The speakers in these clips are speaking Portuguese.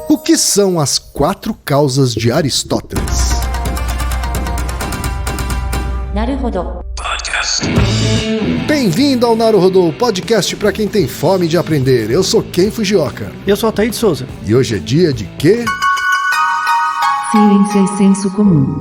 O que são as 4 causas de Aristóteles? Naruhodo. Bem-vindo ao Naruhodo, podcast para quem tem fome de aprender. Eu sou Ken Fujioka. Eu sou Altair de Souza. E hoje é dia de quê? Ciência e senso comum.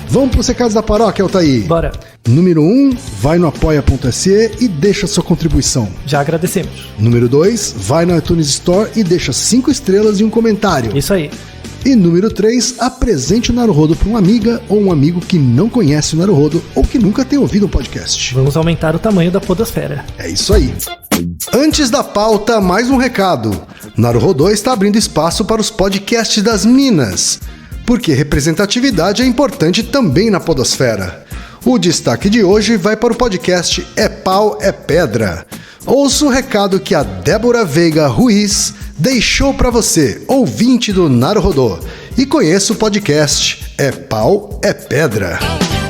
Vamos para os recados da paróquia, Altair. Bora. Número 1, vai no apoia.se e deixa sua contribuição. Já agradecemos. Número 2, vai na iTunes Store e deixa 5 estrelas e um comentário. Isso aí. E número 3, apresente o Naruhodo para uma amiga ou um amigo que não conhece o Naruhodo ou que nunca tem ouvido um podcast. Vamos aumentar o tamanho da podosfera. É isso aí. Antes da pauta, mais um recado. Naruhodo está abrindo espaço para os podcasts das Minas, porque representatividade é importante também na podosfera. O destaque de hoje vai para o podcast É Pau, é Pedra. Ouça o recado que a Débora Veiga Ruiz deixou para você, ouvinte do Naruhodo, e conheça o podcast É Pau, é Pedra.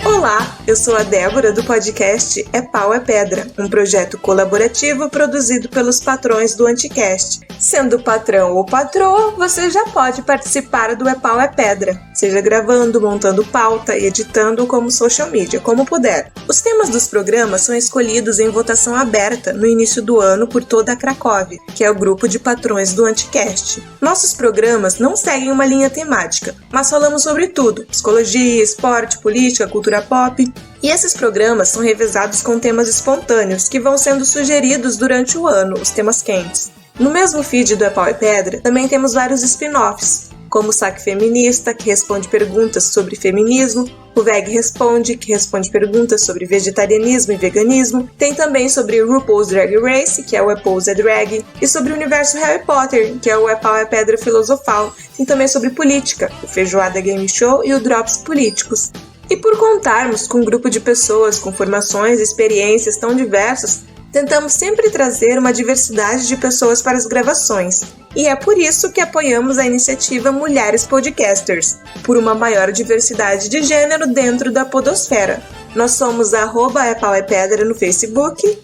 Olá, eu sou a Débora do podcast É Pau, é Pedra, um projeto colaborativo produzido pelos patrões do Anticast. Sendo patrão ou patroa, você já pode participar do É Pau, é Pedra, seja gravando, montando pauta, editando ou como social media, como puder. Os temas dos programas são escolhidos em votação aberta no início do ano por toda a Cracóvia, que é o grupo de patrões do Anticast. Nossos programas não seguem uma linha temática, mas falamos sobre tudo: psicologia, esporte, política, cultura pop. E esses programas são revezados com temas espontâneos que vão sendo sugeridos durante o ano, os temas quentes. No mesmo feed do É Pau e Pedra, também temos vários spin-offs, como o Saque Feminista, que responde perguntas sobre feminismo, o Veg Responde, que responde perguntas sobre vegetarianismo e veganismo, tem também sobre RuPaul's Drag Race, que é o RuPaul's Drag, e sobre o universo Harry Potter, que é o É Pau é Pedra Filosofal, tem também sobre política, o Feijoada Game Show e o Drops Políticos. E por contarmos com um grupo de pessoas com formações e experiências tão diversas, tentamos sempre trazer uma diversidade de pessoas para as gravações. E é por isso que apoiamos a iniciativa Mulheres Podcasters, por uma maior diversidade de gênero dentro da podosfera. Nós somos @epauepedra no Facebook,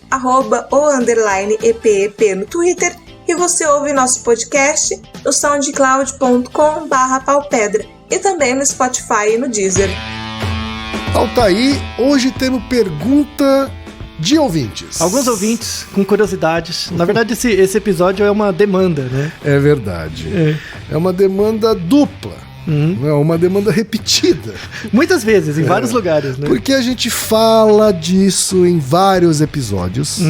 @o_EPEP no Twitter, e você ouve nosso podcast no soundcloud.com/paupedra e também no Spotify e no Deezer. Altair, hoje temos pergunta de ouvintes. Alguns ouvintes com curiosidades. Na verdade, esse episódio é uma demanda, né? É verdade. É uma demanda dupla. É uma demanda repetida. Muitas vezes, em vários lugares, né? Porque a gente fala disso em vários episódios.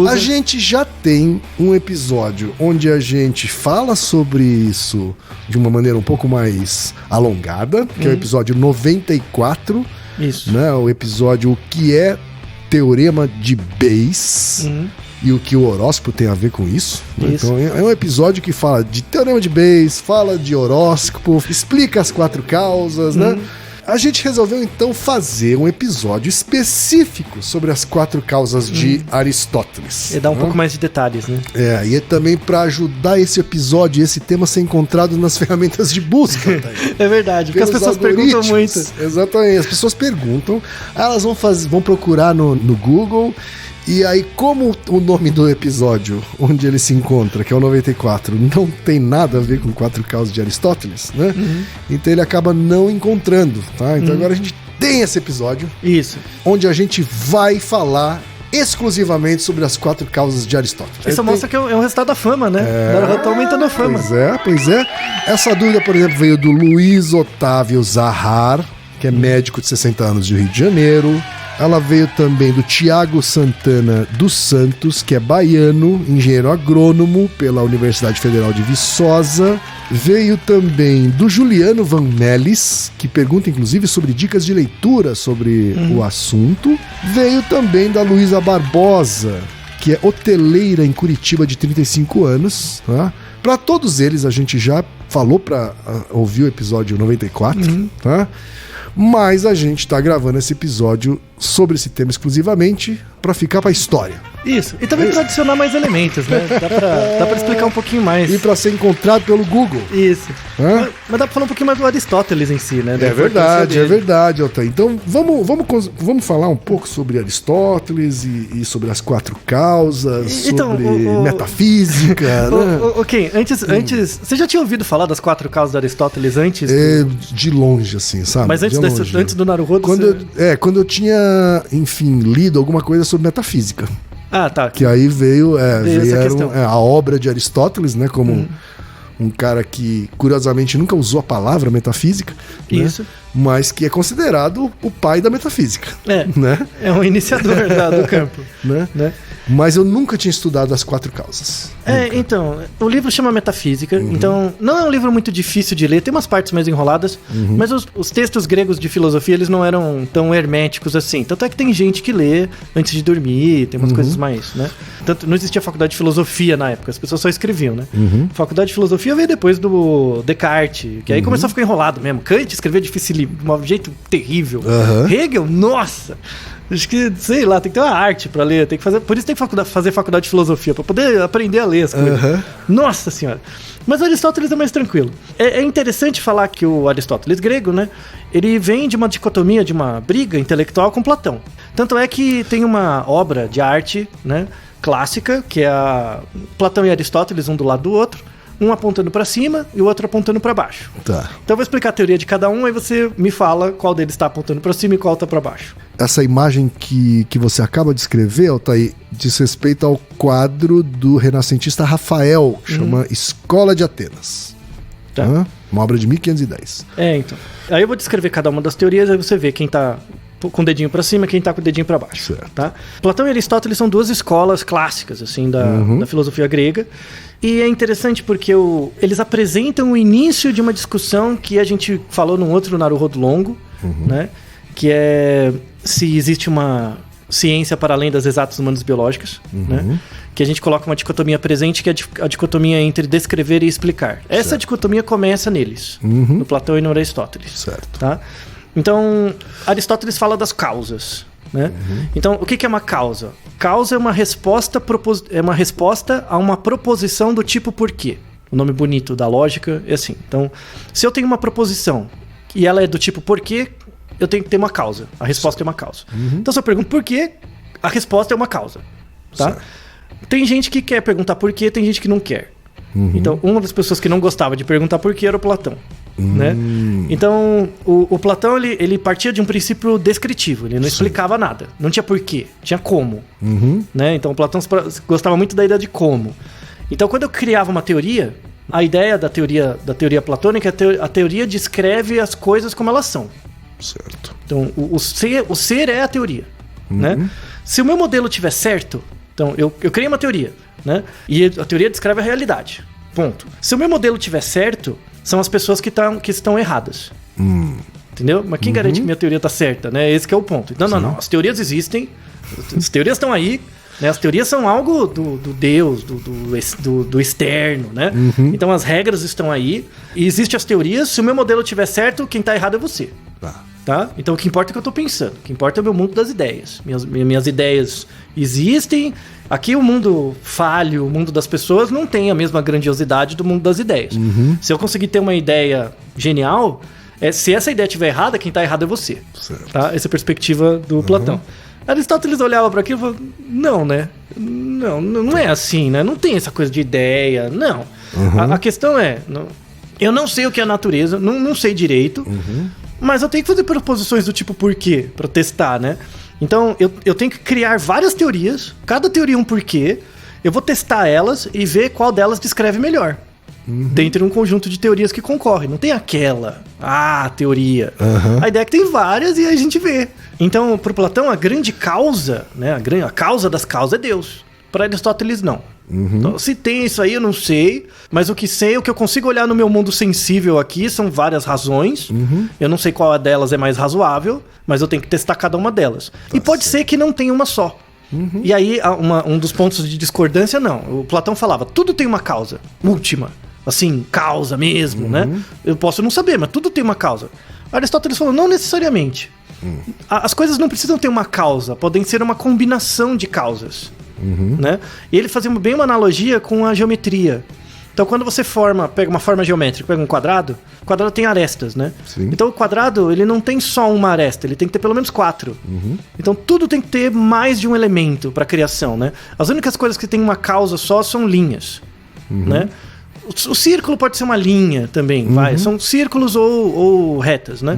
A gente já tem um episódio onde a gente fala sobre isso de uma maneira um pouco mais alongada, que é o episódio 94. Isso. Né? O episódio O que é Teorema de Bayes e o que o horóscopo tem a ver com isso. Então é um episódio que fala de Teorema de Bayes, fala de horóscopo, explica as 4 causas, né? A gente resolveu então fazer um episódio específico sobre as 4 causas de Aristóteles. E dar um pouco mais de detalhes, né? E é também para ajudar esse episódio, esse tema a ser encontrado nas ferramentas de busca. Tá? É verdade, porque as pessoas perguntam muito. Exatamente, as pessoas perguntam, elas vão procurar no Google. E aí, como o nome do episódio onde ele se encontra, que é o 94, não tem nada a ver com 4 causas de Aristóteles, né? Então ele acaba não encontrando, tá? Então agora a gente tem esse episódio. Isso. Onde a gente vai falar exclusivamente sobre as 4 causas de Aristóteles. Isso mostra que é um resultado da fama, né? Tá aumentando a fama. Pois é. Essa dúvida, por exemplo, veio do Luiz Otávio Zahar, que é médico de 60 anos do Rio de Janeiro. Ela veio também do Tiago Santana dos Santos, que é baiano, engenheiro agrônomo pela Universidade Federal de Viçosa. Veio também do Juliano Van Melis, que pergunta inclusive sobre dicas de leitura sobre o assunto. Veio também da Luísa Barbosa, que é hoteleira em Curitiba de 35 anos. Tá? Para todos eles a gente já falou para ouvir o episódio 94, tá? Mas a gente está gravando esse episódio sobre esse tema exclusivamente para ficar para a história. Isso. E também para adicionar mais elementos, né? Dá pra explicar um pouquinho mais. E para ser encontrado pelo Google. Isso. Hã? Mas dá pra falar um pouquinho mais do Aristóteles em si, né? É verdade, Altair. Então vamos falar um pouco sobre Aristóteles e sobre as 4 causas, sobre metafísica. Né? Ok, antes, você já tinha ouvido falar das 4 causas de Aristóteles antes? De longe, assim, sabe? Mas antes do Naruhodo? Quando eu tinha, enfim, lido alguma coisa sobre metafísica. Ah, tá. Que aí veio questão. A obra de Aristóteles, né? Como um cara que, curiosamente, nunca usou a palavra metafísica. Isso. Né, mas que é considerado o pai da metafísica. Né? É um iniciador do campo. Né? Mas eu nunca tinha estudado as 4 causas. Então, o livro chama Metafísica, então não é um livro muito difícil de ler, tem umas partes mais enroladas, mas os textos gregos de filosofia, eles não eram tão herméticos assim. Tanto é que tem gente que lê antes de dormir, tem umas coisas mais, né? Tanto, não existia faculdade de filosofia na época, as pessoas só escreviam, né? Faculdade de filosofia veio depois do Descartes, que aí começou a ficar enrolado mesmo. Kant escrevia difícil, de um jeito terrível. Hegel, nossa! Acho que, sei lá, tem que ter uma arte pra ler, tem que fazer, por isso tem que fazer faculdade de filosofia, pra poder aprender a ler as coisas. Nossa senhora! Mas o Aristóteles é mais tranquilo. É interessante falar que o Aristóteles grego, né, ele vem de uma dicotomia, de uma briga intelectual com Platão. Tanto é que tem uma obra de arte, né, clássica, que é a Platão e Aristóteles, um do lado do outro, um apontando pra cima e o outro apontando pra baixo. Tá. Então eu vou explicar a teoria de cada um, aí você me fala qual deles está apontando pra cima e qual tá pra baixo. Essa imagem que você acaba de escrever, Altair, diz respeito ao quadro do renascentista Rafael, chama Escola de Atenas. Tá. Uma obra de 1510. Então. Aí eu vou descrever cada uma das teorias, aí você vê quem tá com o dedinho pra cima e quem tá com o dedinho pra baixo. Certo. Tá? Platão e Aristóteles são 2 escolas clássicas, assim, da filosofia grega. E é interessante porque eles apresentam o início de uma discussão que a gente falou num outro Naruhodo longo, né? Que é se existe uma ciência para além das exatas humanas biológicas, né? Que a gente coloca uma dicotomia presente, que é a dicotomia entre descrever e explicar. Essa dicotomia começa neles, no Platão e no Aristóteles. Certo. Tá? Então, Aristóteles fala das causas, né? Então, o que é uma causa? Causa é uma resposta a uma proposição do tipo porquê. O nome bonito da lógica é assim. Então, se eu tenho uma proposição e ela é do tipo porquê, eu tenho que ter uma causa. A resposta é uma causa. Então, se eu pergunto por quê, a resposta é uma causa. Tá? Tem gente que quer perguntar por quê, tem gente que não quer. Então, uma das pessoas que não gostava de perguntar por quê era o Platão. Né? Então, o Platão ele partia de um princípio descritivo, ele não explicava nada, não tinha porquê, tinha como. Né? Então, o Platão gostava muito da ideia de como. Então, quando eu criava uma teoria, a ideia da teoria platônica, a teoria descreve as coisas como elas são. Certo. Então, o ser é a teoria. Né? Se o meu modelo tiver certo, então eu criei uma teoria, né? E a teoria descreve a realidade. Ponto. Se o meu modelo tiver certo, são as pessoas que estão erradas. Entendeu? Mas quem garante que minha teoria está certa, né? Esse que é o ponto. Não. As teorias existem, as teorias estão aí, né? As teorias são algo do Deus, do externo, né? Então as regras estão aí, e existem as teorias. Se o meu modelo estiver certo, quem está errado é você. Tá? Então o que importa é o que eu estou pensando. O que importa é o meu mundo das ideias. Minhas ideias existem. Aqui o mundo falho, o mundo das pessoas não tem a mesma grandiosidade do mundo das ideias. Se eu conseguir ter uma ideia genial, se essa ideia estiver errada, quem está errado é você. Tá? Essa é a perspectiva do Platão. Aristóteles olhava para aquilo e falava, não, né? Não é assim, né? Não tem essa coisa de ideia, não. A questão é, eu não sei o que é a natureza, não sei direito, mas eu tenho que fazer proposições do tipo porquê, para testar, né? Então, eu tenho que criar várias teorias, cada teoria um porquê, eu vou testar elas e ver qual delas descreve melhor. Dentre um conjunto de teorias que concorrem. Não tem aquela, teoria. A ideia é que tem várias e a gente vê. Então, para Platão, a grande causa, né, a causa das causas é Deus. Para Aristóteles, não. Então, se tem isso aí, eu não sei. Mas o que sei, o que eu consigo olhar no meu mundo sensível aqui são várias razões. Eu não sei qual delas é mais razoável, mas eu tenho que testar cada uma delas. E pode ser que não tenha uma só. E aí, um dos pontos de discordância, não. O Platão falava, tudo tem uma causa última. Assim, causa mesmo, né? Eu posso não saber, mas tudo tem uma causa. Aristóteles falou, não necessariamente. As coisas não precisam ter uma causa, podem ser uma combinação de causas. Né? E ele fazia bem uma analogia com a geometria. Então, quando você pega uma forma geométrica, pega um quadrado, o quadrado tem arestas, né? Sim. Então, o quadrado, ele não tem só uma aresta, ele tem que ter pelo menos 4. Então, tudo tem que ter mais de um elemento para a criação, né? As únicas coisas que tem uma causa só são linhas, né? O círculo pode ser uma linha também, são círculos ou retas, né?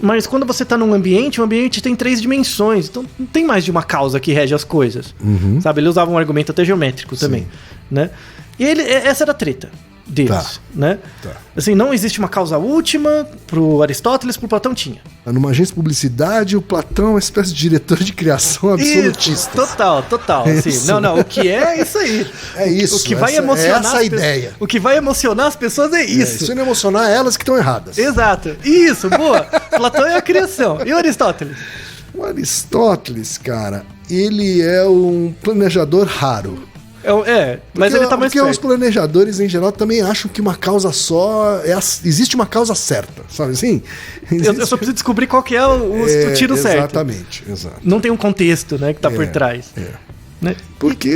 Mas quando você está num ambiente, o ambiente tem 3 dimensões, então não tem mais de uma causa que rege as coisas, sabe? Ele usava um argumento até geométrico também, né? E essa era a treta deles, né? Assim, não existe uma causa última, pro Aristóteles, pro Platão tinha. Numa agência de publicidade, o Platão é uma espécie de diretor de criação absolutista. Isso, total. Assim, não, o que é isso aí. É isso. O que vai emocionar essa é a ideia. O que vai emocionar as pessoas é isso. Se não emocionar elas que estão erradas. Exato. Isso, boa. Platão é a criação. E o Aristóteles? O Aristóteles, cara, ele é um planejador raro. Mas ele tá mais porque perto. os planejadores, em geral, também acham que uma causa só... existe uma causa certa, sabe assim? Eu só preciso descobrir qual que é o tiro certo. Exatamente, exato. Não tem um contexto, né, que tá por trás. Né? Porque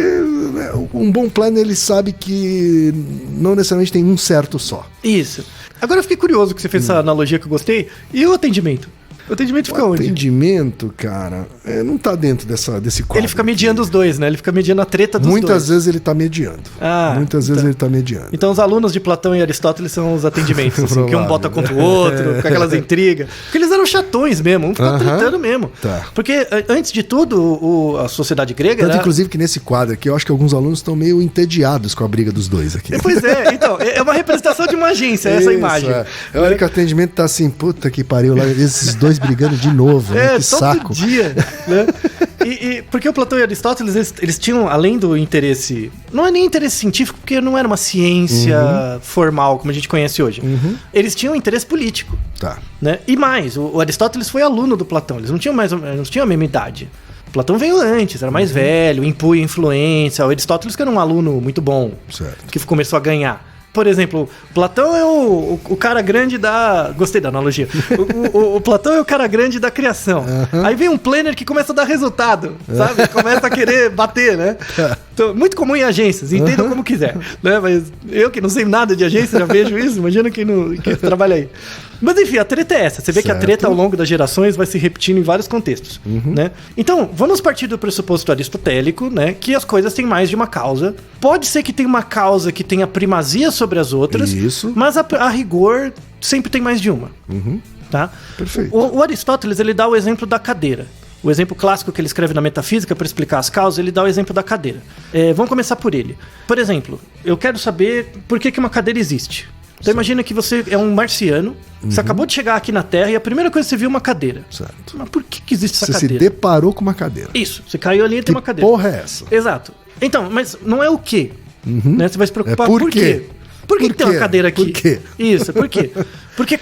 um bom plano, ele sabe que não necessariamente tem um certo só. Isso. Agora eu fiquei curioso que você fez essa analogia que eu gostei. E o atendimento? O atendimento fica onde? O atendimento, cara, não tá dentro desse quadro. Ele fica mediando os dois, né? Ele fica mediando a treta dos dois. Muitas vezes ele tá mediando. Muitas vezes ele tá mediando. Então os alunos de Platão e Aristóteles são os atendimentos, assim, que um bota contra o outro, com aquelas intrigas. Porque eles eram chatões mesmo, um ficava tretando mesmo. Porque, antes de tudo, a sociedade grega Tanto, inclusive, que nesse quadro aqui, eu acho que alguns alunos estão meio entediados com a briga dos dois aqui. Pois é, então, é uma representação de uma agência, essa imagem. É hora que o atendimento tá assim, puta que pariu, lá, esses dois brigando de novo, né? Que todo saco. dia, né? Porque o Platão e Aristóteles, eles tinham, além do interesse... Não é nem interesse científico, porque não era uma ciência formal, como a gente conhece hoje. Eles tinham interesse político. Né? E mais, o Aristóteles foi aluno do Platão, eles não tinham a mesma idade. O Platão veio antes, era mais velho, impunha influência. O Aristóteles, que era um aluno muito bom, que começou a ganhar. Por exemplo, Platão é o cara grande da... Gostei da analogia. O Platão é o cara grande da criação. Aí vem um planner que começa a dar resultado, sabe? Começa a querer bater, né? Então, muito comum em agências, entendam como quiser. Né? Mas eu que não sei nada de agência, já vejo isso. Imagina quem trabalha aí. Mas enfim, a treta é essa. Você vê que a treta ao longo das gerações vai se repetindo em vários contextos. Né? Então, vamos partir do pressuposto aristotélico, né? Que as coisas têm mais de uma causa. Pode ser que tenha uma causa que tenha primazia sobre as outras, mas a rigor sempre tem mais de uma. Tá? Perfeito. O Aristóteles, ele dá o exemplo da cadeira. O exemplo clássico que ele escreve na Metafísica para explicar as causas, ele dá o exemplo da cadeira. Vamos começar por ele. Por exemplo, eu quero saber por que uma cadeira existe. Então imagina que você é um marciano, você acabou de chegar aqui na Terra e a primeira coisa que você viu é uma cadeira. Certo. Mas por que existe essa cadeira? Você se deparou com uma cadeira. Isso, você caiu ali e tem uma cadeira. Que porra é essa? Exato. Então, mas não é o quê? Né? Você vai se preocupar por quê? Por que tem uma cadeira aqui? Por quê? Isso, por quê? Porque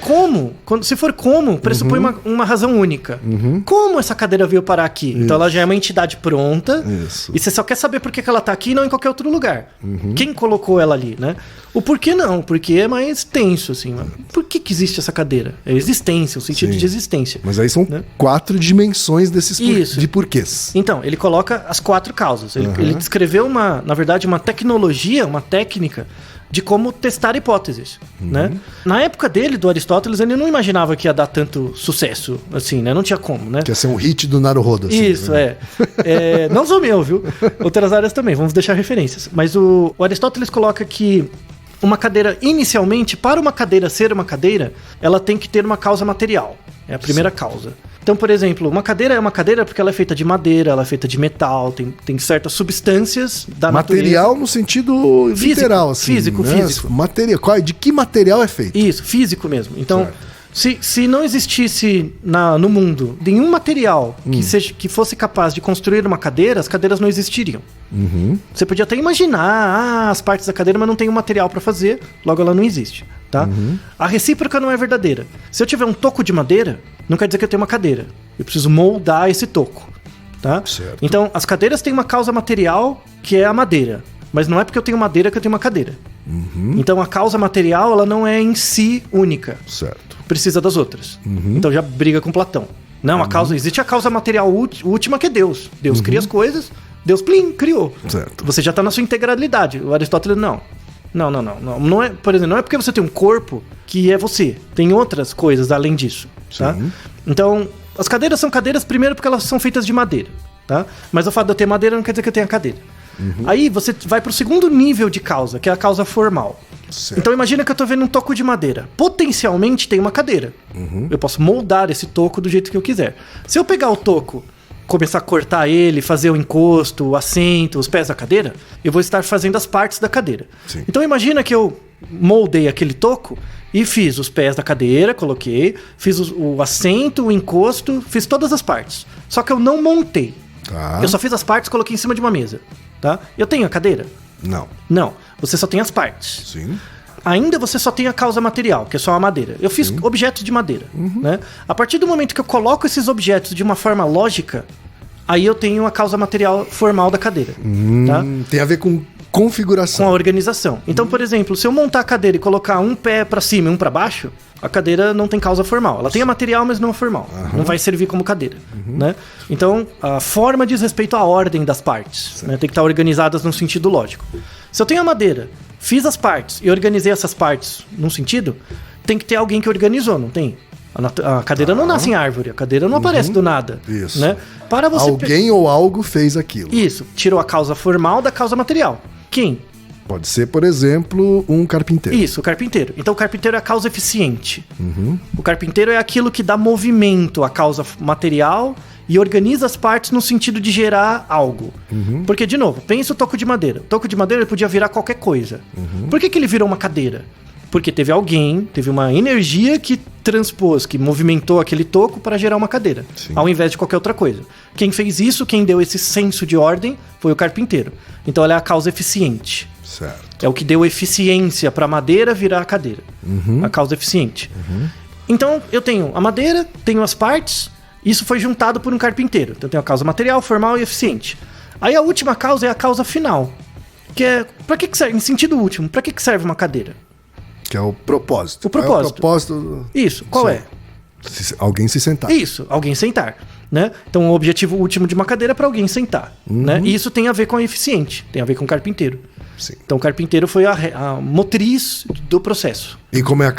se for como, pressupõe uma razão única. Como essa cadeira veio parar aqui? Isso. Então ela já é uma entidade pronta. Isso. E você só quer saber por que ela tá aqui e não em qualquer outro lugar. Quem colocou ela ali, né? O porquê não, porque é mais tenso, assim. Por que existe essa cadeira? É existência, o sentido de existência. Mas aí são 4 dimensões de porquês. Então, ele coloca as 4 causas. Ele descreveu, na verdade, uma tecnologia, uma técnica de como testar hipóteses, né? Na época dele, do Aristóteles, ele não imaginava que ia dar tanto sucesso, assim, né? Não tinha como, né? Que ia ser um hit do Naruhodo, assim. Isso, né? Não sou meu, viu? Outras áreas também, vamos deixar referências. Mas o Aristóteles coloca que uma cadeira, inicialmente, para uma cadeira ser uma cadeira, ela tem que ter uma causa material. É a primeira causa. Então, por exemplo, uma cadeira é uma cadeira porque ela é feita de madeira, ela é feita de metal, tem certas substâncias da material natureza. No sentido literal, assim. Físico. Material. De que material é feito? Isso, físico mesmo. Então, se não existisse no mundo nenhum material que fosse capaz de construir uma cadeira, as cadeiras não existiriam. Você podia até imaginar as partes da cadeira, mas não tem um material para fazer, logo ela não existe. Tá? A recíproca não é verdadeira. Se eu tiver um toco de madeira, não quer dizer que eu tenho uma cadeira. Eu preciso moldar esse toco. Tá? Certo. Então, as cadeiras têm uma causa material, que é a madeira. Mas não é porque eu tenho madeira que eu tenho uma cadeira. Então, a causa material, ela não é em si única. Certo. Precisa das outras. Então, já briga com Platão. Não, existe a causa material última, que é Deus. Deus cria as coisas, Deus, plim, criou. Certo. Você já está na sua integralidade. O Aristóteles, não. Não é, por exemplo, não é porque você tem um corpo que é você. Tem outras coisas além disso, tá? Então, as cadeiras são cadeiras, primeiro, porque elas são feitas de madeira, tá? Mas o fato de eu ter madeira não quer dizer que eu tenha cadeira. Aí você vai pro segundo nível de causa, que é a causa formal. Certo. Então imagina que eu tô vendo um toco de madeira. Potencialmente tem uma cadeira. Eu posso moldar esse toco do jeito que eu quiser. Se eu pegar o toco, começar a cortar ele, fazer o encosto, o assento, os pés da cadeira, eu vou estar fazendo as partes da cadeira. Sim. Então imagina que eu moldei aquele toco e fiz os pés da cadeira, coloquei, fiz o assento, o encosto, fiz todas as partes. Só que eu não montei. Tá. Eu só fiz as partes e coloquei em cima de uma mesa. Tá? Eu tenho a cadeira? Não. Não. Você só tem as partes. Sim. Ainda você só tem a causa material, que é só a madeira. Eu fiz objetos de madeira. Né? A partir do momento que eu coloco esses objetos de uma forma lógica, aí eu tenho a causa material formal da cadeira. Tá? Tem a ver com configuração. Com a organização. Então, por exemplo, se eu montar a cadeira e colocar um pé pra cima e um pra baixo, a cadeira não tem causa formal. Ela tem a material, mas não a formal. Não vai servir como cadeira. Né? Então, a forma diz respeito à ordem das partes. Né? Tem que estar organizadas num sentido lógico. Se eu tenho a madeira, fiz as partes e organizei essas partes num sentido, tem que ter alguém que organizou, não tem? A cadeira não nasce em árvore, a cadeira não aparece do nada. Isso. Né? Para você Alguém ou algo fez aquilo. Isso, tirou a causa formal da causa material. Quem? Pode ser, por exemplo, um carpinteiro. Isso, o carpinteiro. Então o carpinteiro é a causa eficiente. O carpinteiro é aquilo que dá movimento à causa material e organiza as partes no sentido de gerar algo. Porque, de novo, pensa o toco de madeira. O toco de madeira ele podia virar qualquer coisa. Por que ele virou uma cadeira? Porque teve uma energia que transpôs, que movimentou aquele toco para gerar uma cadeira, ao invés de qualquer outra coisa. Quem fez isso, quem deu esse senso de ordem, foi o carpinteiro. Então ela é a causa eficiente. Certo. É o que deu eficiência para a madeira virar a cadeira. A causa eficiente. Então eu tenho a madeira, tenho as partes, isso foi juntado por um carpinteiro. Então eu tenho a causa material, formal e eficiente. Aí a última causa é a causa final, que é, para que serve, em sentido último, para que serve uma cadeira? Que é o propósito. O propósito. É o propósito. Isso, qual é? Alguém se sentar. Isso, alguém sentar. Né? Então o objetivo último de uma cadeira é para alguém sentar. Né? E isso tem a ver com a eficiente, tem a ver com o carpinteiro. Sim. Então o carpinteiro foi a motriz do processo. E como é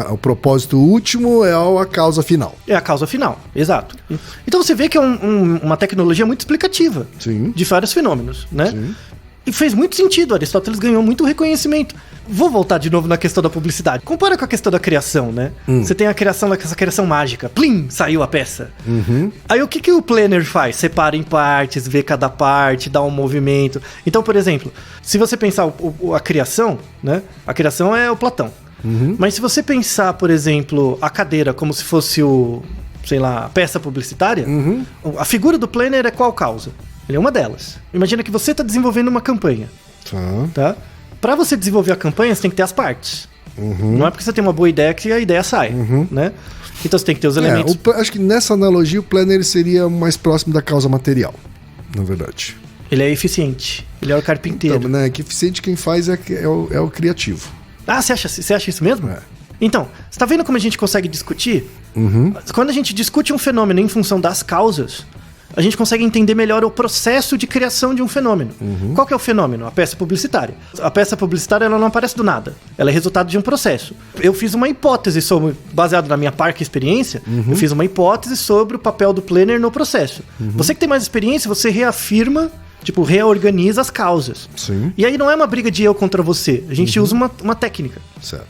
o propósito último, é a causa final. É a causa final, exato. Então você vê que é uma tecnologia muito explicativa. Sim. De vários fenômenos, né? Sim. E fez muito sentido, Aristóteles ganhou muito reconhecimento. Vou voltar de novo na questão da publicidade. Compara com a questão da criação, né? Você tem a criação, essa criação mágica. Plim, saiu a peça. Aí o que o planner faz? Separa em partes, vê cada parte, dá um movimento. Então, por exemplo, se você pensar a criação, né? A criação é o Platão. Mas se você pensar, por exemplo, a cadeira como se fosse a peça publicitária, a figura do planner é qual causa? Ele é uma delas. Imagina que você está desenvolvendo uma campanha. Tá? Para você desenvolver a campanha, você tem que ter as partes. Não é porque você tem uma boa ideia que a ideia sai. Né? Então você tem que ter os elementos. Acho que nessa analogia o planner seria mais próximo da causa material, na verdade. Ele é eficiente. Ele é o carpinteiro. Então, né, que eficiente quem faz é o criativo. Ah, você acha isso mesmo? É. Então, você tá vendo como a gente consegue discutir? Quando a gente discute um fenômeno em função das causas, a gente consegue entender melhor o processo de criação de um fenômeno. Qual que é o fenômeno? A peça publicitária. A peça publicitária ela não aparece do nada. Ela é resultado de um processo. Eu fiz uma hipótese baseado na minha parca experiência, eu fiz uma hipótese sobre o papel do planner no processo. Você que tem mais experiência, você reafirma, reorganiza as causas. Sim. E aí não é uma briga de eu contra você. A gente usa uma técnica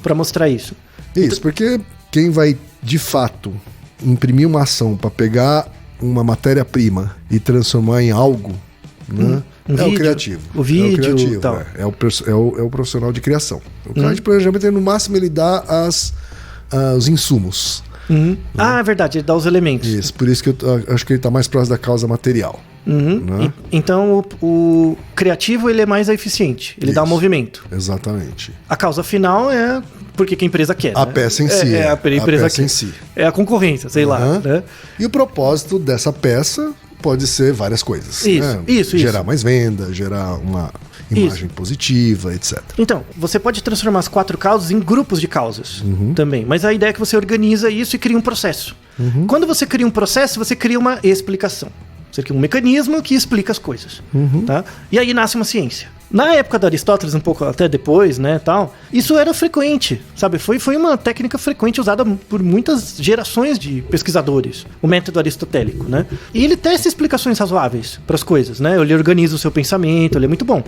para mostrar isso. Isso, porque quem vai, de fato, imprimir uma ação para pegar uma matéria-prima e transformar em algo, né? Vídeo, o criativo. O vídeo, é o criativo, tal. É o profissional de criação. O cara de planejamento, no máximo, ele dá os insumos. Ah, é verdade, ele dá os elementos. Isso, por isso que eu acho que ele está mais próximo da causa material. Né? Então o criativo ele é mais eficiente, ele dá um movimento. Exatamente. A causa final é porque que a empresa quer. A peça em si. A empresa quer. Em si. É a concorrência, sei lá. Né? E o propósito dessa peça pode ser várias coisas. Isso. Gerar mais venda, gerar uma imagem positiva, etc. Então, você pode transformar as 4 causas em grupos de causas também. Mas a ideia é que você organiza isso e cria um processo. Quando você cria um processo, você cria uma explicação. Você cria um mecanismo que explica as coisas. Tá? E aí nasce uma ciência. Na época de Aristóteles, um pouco até depois, né, tal, isso era frequente, sabe? Foi uma técnica frequente usada por muitas gerações de pesquisadores, o método aristotélico, né? E ele testa explicações razoáveis para as coisas, né? Ele organiza o seu pensamento, ele é muito bom.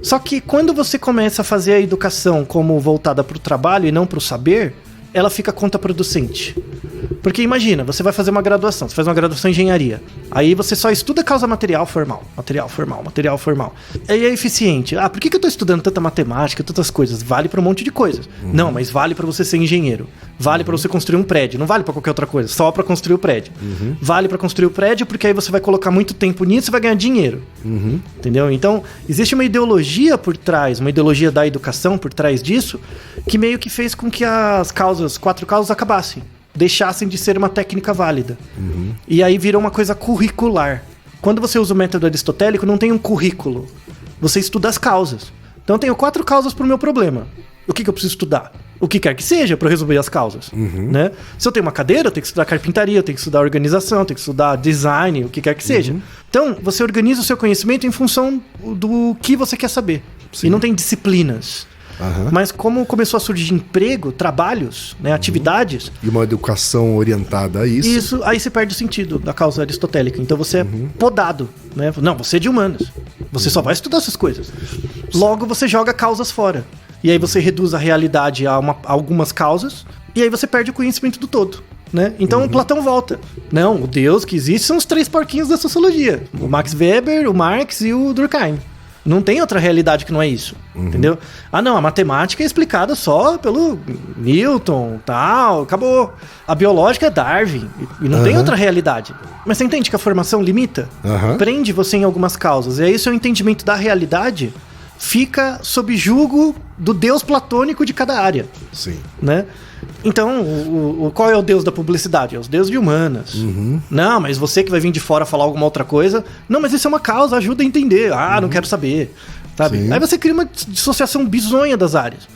Só que quando você começa a fazer a educação como voltada para o trabalho e não para o saber, ela fica contraproducente. Porque imagina, você vai fazer uma graduação, você faz uma graduação em engenharia, aí você só estuda causa material formal. Aí é eficiente. Ah, por que eu tô estudando tanta matemática, tantas coisas? Vale pra um monte de coisas. Não, mas vale pra você ser engenheiro. Vale pra você construir um prédio. Não vale pra qualquer outra coisa, só pra construir o prédio. Vale pra construir o prédio porque aí você vai colocar muito tempo nisso e vai ganhar dinheiro. Entendeu? Então, existe uma ideologia por trás, uma ideologia da educação por trás disso, que meio que fez com que as causas, 4 causas acabassem. Deixassem de ser uma técnica válida. E aí virou uma coisa curricular. Quando você usa o método aristotélico, não tem um currículo. Você estuda as causas. Então eu tenho 4 causas para o meu problema. O que eu preciso estudar? O que quer que seja para eu resolver as causas. Né? Se eu tenho uma cadeira, eu tenho que estudar carpintaria, eu tenho que estudar organização, eu tenho que estudar design, o que quer que seja. Então, você organiza o seu conhecimento em função do que você quer saber. E não tem disciplinas. Mas como começou a surgir emprego, trabalhos, né, atividades... E uma educação orientada a isso. Isso, aí se perde o sentido da causa aristotélica. Então você é podado, né? Não, você é de humanas. Você só vai estudar essas coisas. Logo você joga causas fora. E aí você reduz a realidade a algumas causas. E aí você perde o conhecimento do todo. Né? Então Platão volta. Não, o Deus que existe são os 3 porquinhos da sociologia. O Max Weber, o Marx e o Durkheim. Não tem outra realidade que não é isso, entendeu? Ah, não, a matemática é explicada só pelo Newton, tal, acabou. A biológica é Darwin, e não tem outra realidade. Mas você entende que a formação limita? Prende você em algumas causas, e aí o seu entendimento da realidade fica sob julgo do Deus platônico de cada área. Sim. Né? Então, qual é o Deus da publicidade? É os deuses de humanas. Não, mas você que vai vir de fora falar alguma outra coisa... Não, mas isso é uma causa, ajuda a entender. Ah, não quero saber. Sabe? Aí você cria uma dissociação bizonha das áreas.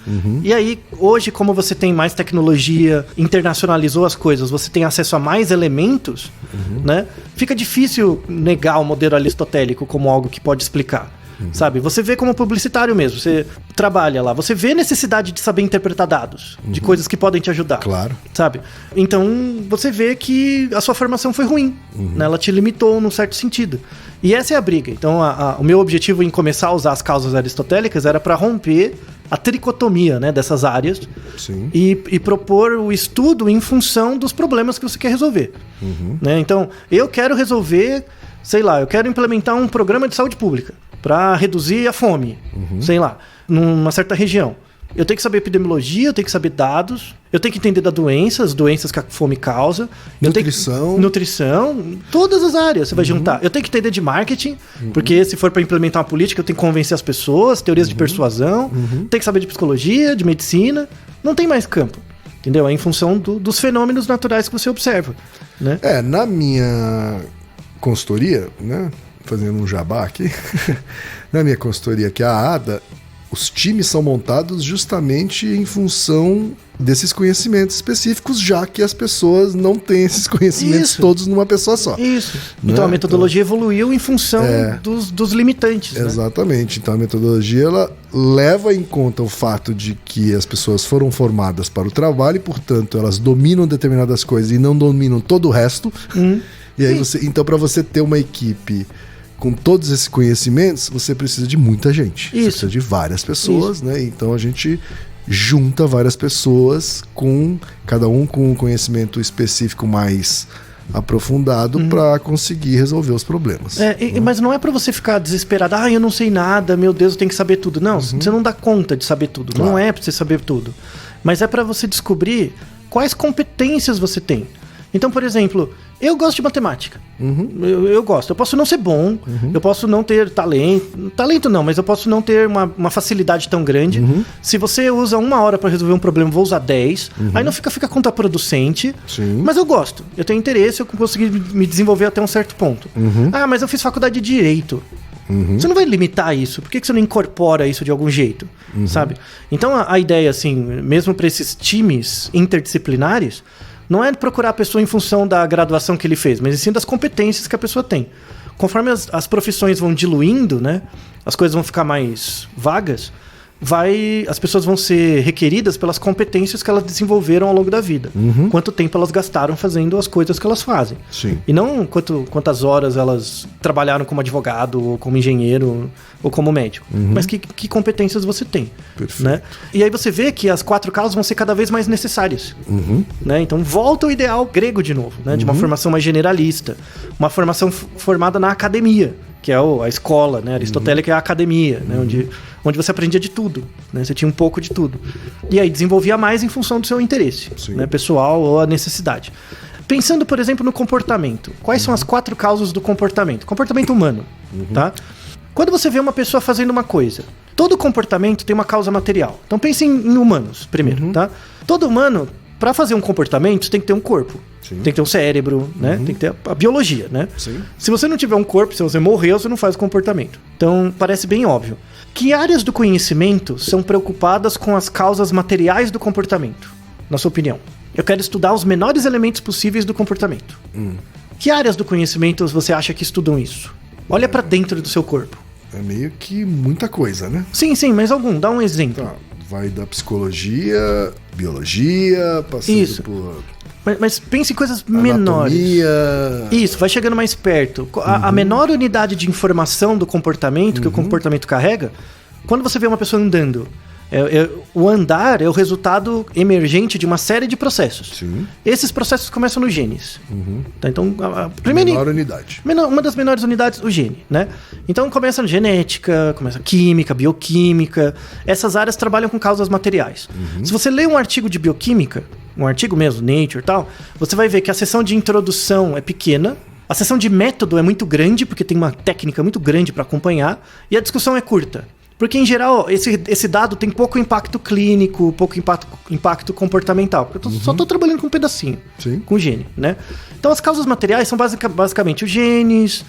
E aí, hoje, como você tem mais tecnologia, internacionalizou as coisas, você tem acesso a mais elementos, né? Fica difícil negar o modelo aristotélico como algo que pode explicar. Sabe? Você vê como publicitário mesmo, você trabalha lá, você vê necessidade de saber interpretar dados, de coisas que podem te ajudar. Claro. Sabe? Então, você vê que a sua formação foi ruim, né? Ela te limitou num certo sentido. E essa é a briga. Então, o meu objetivo em começar a usar as causas aristotélicas era para romper a tricotomia, né, dessas áreas. Sim. E propor o estudo em função dos problemas que você quer resolver. Né? Então, eu quero resolver, sei lá, eu quero implementar um programa de saúde pública para reduzir a fome, sei lá, numa certa região. Eu tenho que saber epidemiologia, eu tenho que saber dados, eu tenho que entender das doenças que a fome causa. Nutrição, todas as áreas você vai juntar. Eu tenho que entender de marketing, porque se for para implementar uma política, eu tenho que convencer as pessoas, teorias de persuasão, tenho que saber de psicologia, de medicina, não tem mais campo. Entendeu? É em função dos fenômenos naturais que você observa. Né? Na minha consultoria, né? Fazendo um jabá aqui, na minha consultoria, que é a ADA, os times são montados justamente em função desses conhecimentos específicos, já que as pessoas não têm esses conhecimentos todos numa pessoa só. Isso. Né? Então a metodologia evoluiu em função dos limitantes. Exatamente. Né? Então a metodologia ela leva em conta o fato de que as pessoas foram formadas para o trabalho e, portanto, elas dominam determinadas coisas e não dominam todo o resto. E aí então, para você ter uma equipe com todos esses conhecimentos, você precisa de muita gente. Você precisa de várias pessoas, né? Então a gente junta várias pessoas, cada um com um conhecimento específico mais aprofundado para conseguir resolver os problemas. Mas não é para você ficar desesperado, eu não sei nada, meu Deus, eu tenho que saber tudo. Não, você não dá conta de saber tudo. Claro. Não é para você saber tudo. Mas é para você descobrir quais competências você tem. Então, por exemplo, eu gosto de matemática. Eu gosto. Eu posso não ser bom, eu posso não ter talento. Talento não, mas eu posso não ter uma facilidade tão grande. Se você usa 1 hora para resolver um problema, eu vou usar 10. Aí não fica contraproducente. Sim. Mas eu gosto. Eu tenho interesse, eu consegui me desenvolver até um certo ponto. Ah, mas eu fiz faculdade de Direito. Você não vai limitar isso. Por que você não incorpora isso de algum jeito? Sabe? Então, a ideia, assim, mesmo para esses times interdisciplinares, não é procurar a pessoa em função da graduação que ele fez, mas sim das competências que a pessoa tem. Conforme as profissões vão diluindo, né, as coisas vão ficar mais vagas, as pessoas vão ser requeridas pelas competências que elas desenvolveram ao longo da vida. Quanto tempo elas gastaram fazendo as coisas que elas fazem. Sim. E não quantas horas elas trabalharam como advogado, ou como engenheiro, ou como médico. Mas que competências você tem. Perfeito. Né? E aí você vê que as 4 causas vão ser cada vez mais necessárias. Né? Então volta ao ideal grego de novo, né? De uma formação mais generalista. Uma formação formada na academia, que é a escola, né? Aristotélica é a academia, né? Onde você aprendia de tudo, né? Você tinha um pouco de tudo. E aí desenvolvia mais em função do seu interesse, né? Pessoal ou a necessidade. Pensando, por exemplo, no comportamento. Quais são as 4 causas do comportamento? Comportamento humano, tá? Quando você vê uma pessoa fazendo uma coisa, todo comportamento tem uma causa material. Então pense em humanos primeiro, tá? Todo humano, para fazer um comportamento, tem que ter um corpo. Sim. Tem que ter um cérebro, né? Tem que ter a biologia, né? Sim. Se você não tiver um corpo, se você morreu, você não faz o comportamento. Então, parece bem óbvio. Que áreas do conhecimento são preocupadas com as causas materiais do comportamento, na sua opinião? Eu quero estudar os menores elementos possíveis do comportamento. Que áreas do conhecimento você acha que estudam isso? Olha pra dentro do seu corpo. É meio que muita coisa, né? Sim, mas algum. Dá um exemplo. Tá. Vai da psicologia, biologia, passando por... Mas pense em coisas anatomia. menores. Isso, vai chegando mais perto. A menor unidade de informação do comportamento que o comportamento carrega, quando você vê uma pessoa andando, o andar é o resultado emergente de uma série de processos. Sim. Esses processos começam nos genes. Tá, então, a primeira menor unidade. Uma das menores unidades, o gene, né? Então começa na genética, começa química, bioquímica. Essas áreas trabalham com causas materiais. Se você lê um artigo de bioquímica, um artigo mesmo, Nature e tal, você vai ver que a seção de introdução é pequena, a seção de método é muito grande, porque tem uma técnica muito grande para acompanhar, e a discussão é curta. Porque, em geral, esse dado tem pouco impacto clínico, pouco impacto comportamental. Porque eu só estou trabalhando com um pedacinho, com o gene, né? Então, as causas materiais são basicamente os genes,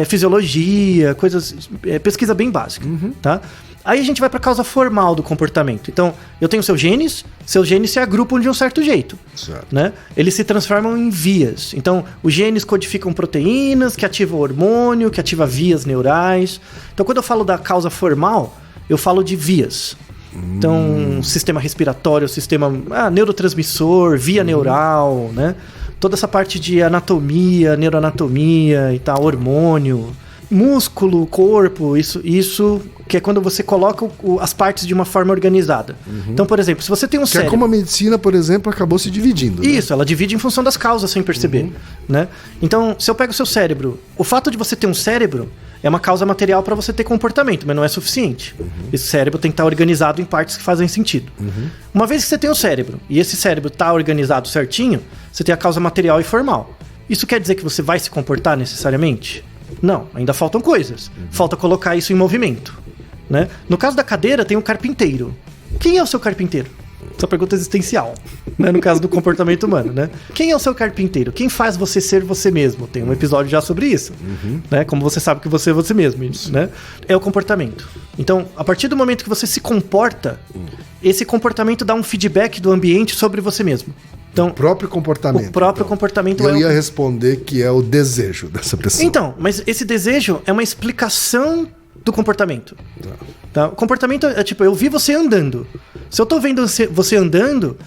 fisiologia, coisas... pesquisa bem básica, tá? Aí a gente vai para a causa formal do comportamento. Então, eu tenho seus genes se agrupam de um certo jeito. Certo. Né? Eles se transformam em vias. Então, os genes codificam proteínas, que ativam o hormônio, que ativa vias neurais. Então, quando eu falo da causa formal, eu falo de vias. Então, sistema respiratório, sistema neurotransmissor, via neural, né? Toda essa parte de anatomia, neuroanatomia e tal, hormônio... músculo, corpo, isso que é quando você coloca as partes de uma forma organizada. Então, por exemplo, se você tem um cérebro... Que é como a medicina, por exemplo, acabou se dividindo. Isso, ela divide em função das causas, sem perceber. Né? Então, se eu pego o seu cérebro, o fato de você ter um cérebro é uma causa material para você ter comportamento, mas não é suficiente. Esse cérebro tem que estar organizado em partes que fazem sentido. Uma vez que você tem o cérebro, e esse cérebro está organizado certinho, você tem a causa material e formal. Isso quer dizer que você vai se comportar necessariamente? Não, ainda faltam coisas. Falta colocar isso em movimento, né? No caso da cadeira, tem um carpinteiro. Quem é o seu carpinteiro? Essa pergunta é existencial, né? No caso do comportamento humano, né? Quem é o seu carpinteiro? Quem faz você ser você mesmo? Tem um episódio já sobre isso, né? Como você sabe que você é você mesmo, né? É o comportamento. Então, a partir do momento que você se comporta, esse comportamento dá um feedback do ambiente sobre você mesmo. Então, o próprio comportamento. O próprio comportamento eu ia responder que é o desejo dessa pessoa. Então, mas esse desejo é uma explicação do comportamento. Tá? O comportamento é tipo, eu vi você andando. Se eu tô vendo você andando,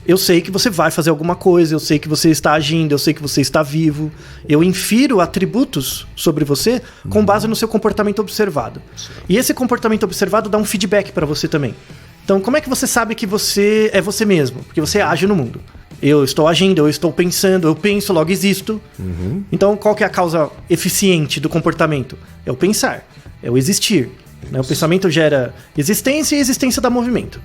eu sei que você vai fazer alguma coisa, eu sei que você está agindo, eu sei que você está vivo. Eu infiro atributos sobre você com base no seu comportamento observado. E esse comportamento observado dá um feedback para você também. Então, como é que você sabe que você é você mesmo? Porque você age no mundo. Eu estou agindo, eu estou pensando, eu penso, logo existo. Então, qual que é a causa eficiente do comportamento? É o pensar, é o existir. Né? O pensamento gera existência e a existência dá movimento.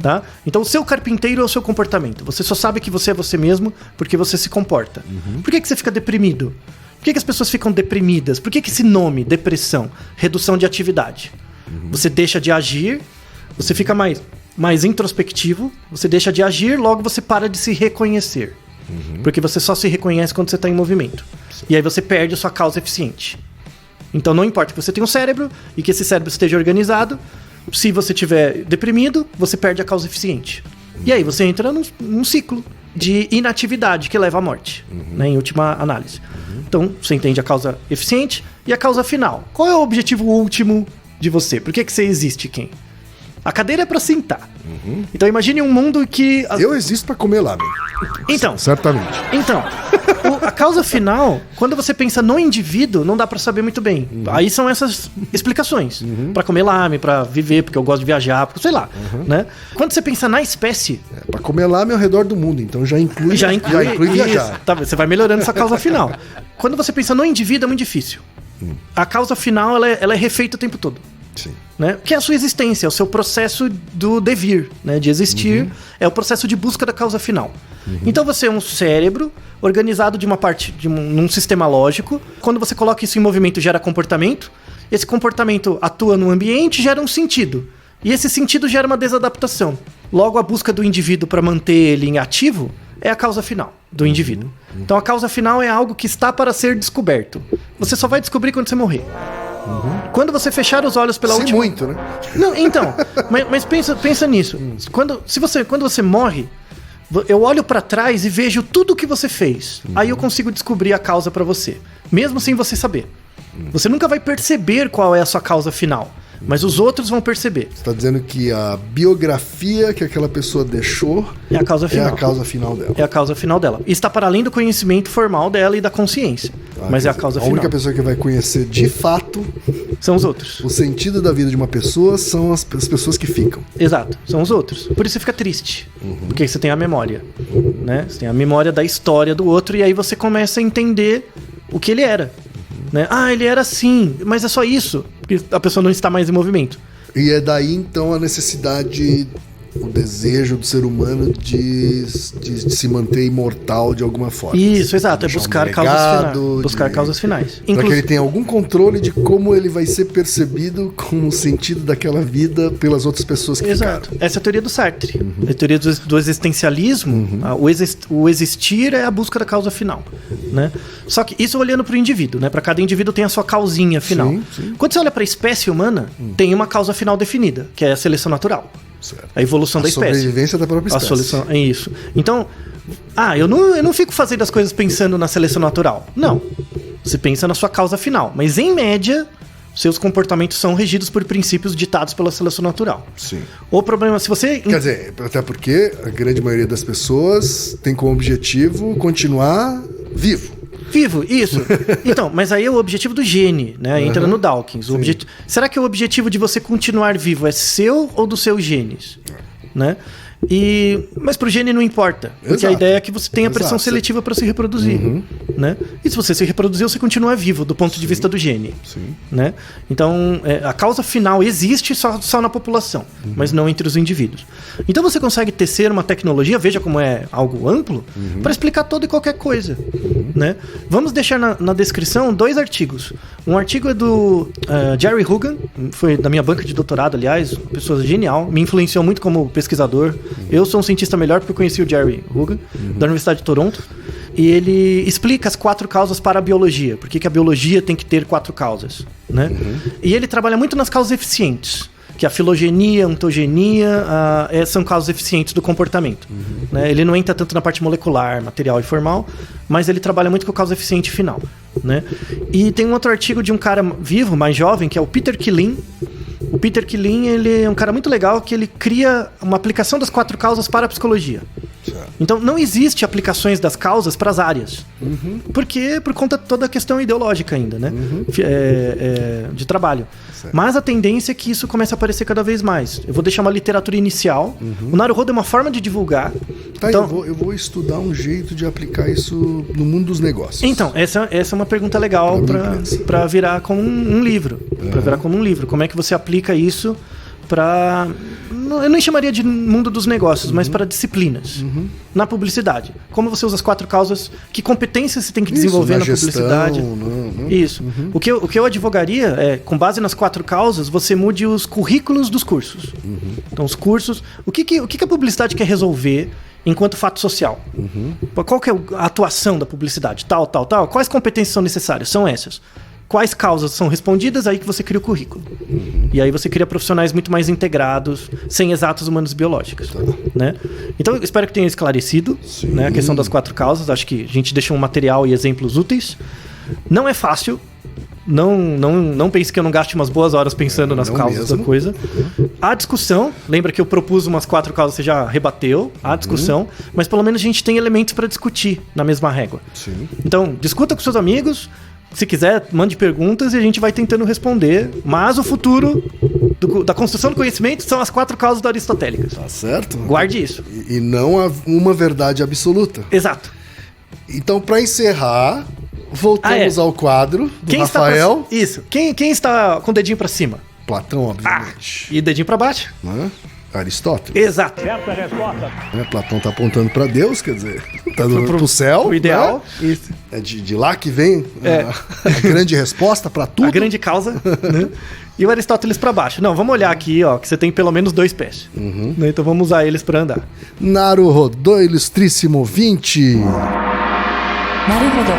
Tá? Então, o seu carpinteiro é o seu comportamento. Você só sabe que você é você mesmo porque você se comporta. Por que você fica deprimido? Por que as pessoas ficam deprimidas? Por que esse nome, depressão, redução de atividade? Você deixa de agir, você fica mais introspectivo, você deixa de agir, logo você para de se reconhecer. Porque você só se reconhece quando você está em movimento. E aí você perde a sua causa eficiente. Então não importa que você tenha um cérebro e que esse cérebro esteja organizado, se você estiver deprimido, você perde a causa eficiente. E aí você entra num ciclo. de inatividade que leva à morte, né, em última análise. Então, você entende a causa eficiente e a causa final. Qual é o objetivo último de você? Por que você existe, Ken? A cadeira é pra sentar. Então, imagine um mundo que... Eu existo pra comer lamen. Então, Certamente. a causa final, quando você pensa no indivíduo, não dá pra saber muito bem. Aí são essas explicações. Pra comer lamen, pra viver, porque eu gosto de viajar, porque sei lá, né? Quando você pensa na espécie... Pra comer lamen ao redor do mundo, então já inclui Já inclui viajar. isso. Tá, você vai melhorando essa causa final. Quando você pensa no indivíduo, é muito difícil. A causa final, ela é refeita o tempo todo. Sim. Né? Que é a sua existência, é o seu processo do devir, né? De existir, é o processo de busca da causa final. Então você é um cérebro organizado de uma parte, num sistema lógico. Quando você coloca isso em movimento, gera comportamento. Esse comportamento atua no ambiente, gera um sentido. E esse sentido gera uma desadaptação. Logo, a busca do indivíduo para manter ele em ativo é a causa final do indivíduo. Então a causa final é algo que está para ser descoberto. Você só vai descobrir quando você morrer. Quando você fechar os olhos pela última... muito, né? Não, então, mas pensa nisso. Quando você morre, eu olho pra trás e vejo tudo o que você fez. Aí eu consigo descobrir a causa pra você, mesmo sem você saber. Você nunca vai perceber qual é a sua causa final, mas os outros vão perceber. Você está dizendo que a biografia que aquela pessoa deixou É a causa final. é a causa final dela. É a causa final dela. E está para além do conhecimento formal dela e da consciência. Mas é a causa A final. única pessoa que vai conhecer de fato São os outros. o sentido da vida de uma pessoa são as pessoas que ficam. Exato, são os outros. Por isso você fica triste. Porque você tem a memória. Né? Você tem a memória da história do outro e aí você começa a entender o que ele era. Né? Ah, ele era assim, mas é só isso. Porque a pessoa não está mais em movimento. E é daí então a necessidade, o desejo do ser humano de se manter imortal de alguma forma. Isso, exato. É Deixar buscar um causas legado, finais. Buscar causas finais. Para que ele tenha algum controle de como ele vai ser percebido com o sentido daquela vida pelas outras pessoas que Exato. ficaram. Essa é a teoria do Sartre. A teoria do existencialismo. O existir é a busca da causa final. Né? Só que isso olhando para o indivíduo. Né? Para cada indivíduo tem a sua causinha final. Sim. Quando você olha para a espécie humana, tem uma causa final definida, que é a seleção natural. Certo. A evolução da espécie. A sobrevivência da própria A espécie. solução é isso. Então, eu não fico fazendo as coisas pensando na seleção natural. Não. Você pensa na sua causa final. Mas, em média, seus comportamentos são regidos por princípios ditados pela seleção natural. Sim. O problema, se você... Quer dizer, até porque a grande maioria das pessoas tem como objetivo continuar vivo. Vivo, isso. Então, mas aí é o objetivo do gene, né? Entra no Dawkins. Será que o objetivo de você continuar vivo é seu ou dos seus genes? Né? Mas pro gene não importa. Porque Exato. a ideia é que você tenha pressão Exato. seletiva para se reproduzir. Né? E se você se reproduzir, você continua vivo do ponto de vista do gene. Sim. Né? Então, a causa final existe só na população, mas não entre os indivíduos. Então você consegue tecer uma tecnologia, veja como é algo amplo, para explicar toda e qualquer coisa. Né? Vamos deixar na descrição 2 artigos. Um artigo é do Jerry Hogan, foi da minha banca de doutorado, aliás, uma pessoa genial, me influenciou muito como pesquisador. Eu sou um cientista melhor porque eu conheci o Jerry Hogan, da Universidade de Toronto, e ele explica as 4 causas para a biologia, por que a biologia tem que ter 4 causas. Né? E ele trabalha muito nas causas eficientes, que a filogenia, a ontogenia são causas eficientes do comportamento. Né? Ele não entra tanto na parte molecular, material e formal, mas ele trabalha muito com a causa eficiente final. Né? E tem um outro artigo de um cara vivo, mais jovem, que é o Peter Quillin. O Peter Quillin, ele é um cara muito legal que ele cria uma aplicação das 4 causas para a psicologia. Então, não existe aplicações das causas para as áreas. Porque por conta de toda a questão ideológica ainda, né? De trabalho. Certo. Mas a tendência é que isso comece a aparecer cada vez mais. Eu vou deixar uma literatura inicial. O Naruhodo é uma forma de divulgar. Tá, então, eu vou estudar um jeito de aplicar isso no mundo dos negócios. Então, essa é uma pergunta legal para virar como um livro. Para virar como um livro. Como é que você aplica isso para... Eu não chamaria de mundo dos negócios, mas para disciplinas. Na publicidade. Como você usa as 4 causas, que competências você tem que desenvolver na publicidade. Isso. O que eu advogaria é, com base nas 4 causas, você mude os currículos dos cursos. Então, os cursos... O que a publicidade quer resolver enquanto fato social? Qual que é a atuação da publicidade? Tal. Quais competências são necessárias? São essas. quais causas são respondidas, aí que você cria o currículo. E aí você cria profissionais muito mais integrados, sem exatos humanos biológicos. Né? Então, eu espero que tenha esclarecido, né, a questão das 4 causas. Acho que a gente deixa um material e exemplos úteis. Não é fácil. Não pense que eu não gaste umas boas horas pensando nas causas da coisa. Há discussão. Lembra que eu propus umas 4 causas, você já rebateu. Há discussão. Mas pelo menos a gente tem elementos para discutir na mesma régua. Sim. Então, discuta com seus amigos. Se quiser, mande perguntas e a gente vai tentando responder. Mas o futuro da construção do conhecimento são as 4 causas da aristotélicas. Tá certo? Guarde isso. E não há uma verdade absoluta. Exato. Então, para encerrar, voltamos ao quadro do Rafael. Isso. Quem está com o dedinho para cima? Platão, obviamente. E dedinho para baixo? Né? Aristóteles. Exato. Certa resposta. Platão tá apontando para Deus, quer dizer, tá pro céu. O ideal. Né? Isso. É de lá que vem a grande resposta para tudo. A grande causa. Né? E o Aristóteles para baixo. Não, vamos olhar aqui, ó, que você tem pelo menos 2 pés. Né? Então vamos usar eles para andar. Naruhodô, ilustríssimo 20. なるほど。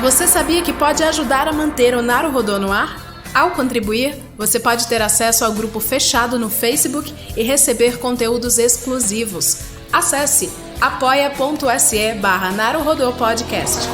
Você sabia que pode ajudar a manter o Naruhodô no ar? Ao contribuir, você pode ter acesso ao grupo fechado no Facebook e receber conteúdos exclusivos. Acesse apoia.se/Naruhodô Podcast.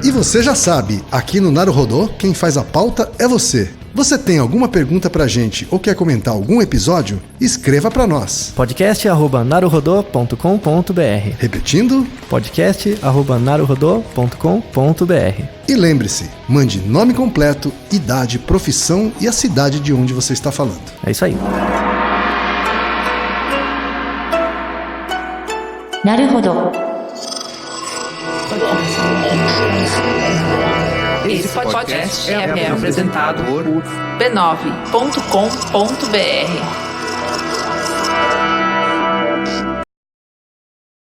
E você já sabe, aqui no Naruhodô, quem faz a pauta é você. Você tem alguma pergunta pra gente ou quer comentar algum episódio? Escreva pra nós. podcast@naruhodô.com.br. Repetindo? podcast@naruhodô.com.br. E lembre-se, mande nome completo, idade, profissão e a cidade de onde você está falando. É isso aí. なるほど。 Esse podcast é apresentado por b9.com.br.